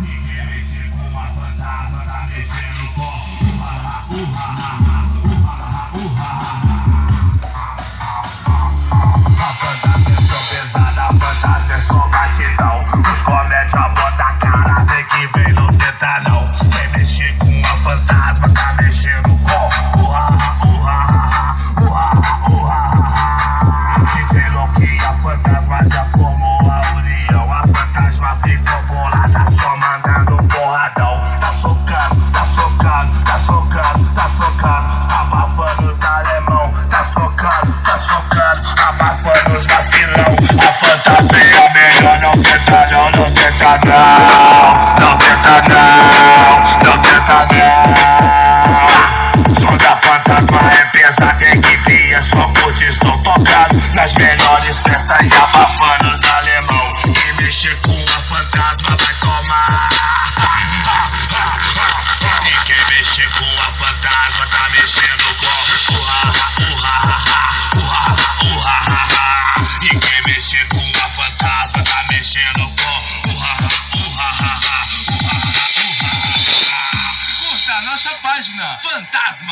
Ninguém mexe com uma fantasma, tá mexendo com a fantasma é tão pesada, a fantasma é só batidão. Os comédia bota a cara, vem que vem, não tenta não. Quem mexer com a fantasma, tá mexendo com DJ Loki, a fantasma já formou a união. A fantasma ficou bolada, só mandando porradão. Tá socando, tá socando, tá socando, tá socando, abafando os alemão. Tá socando, abafando os vacilão. A fantasma é o melhor, não tenta não, não tenta não. Não tenta não, não tenta não. Som da fantasma é pesado, equipe é só curtição. Tocando nas melhores festas e abafando os alemão. Quem mexer com a fantasma vai tomar. E quem mexer com a fantasma tá mexendo com E quem mexer com a fantasma tá mexendo com Curta a nossa página Fantasmas.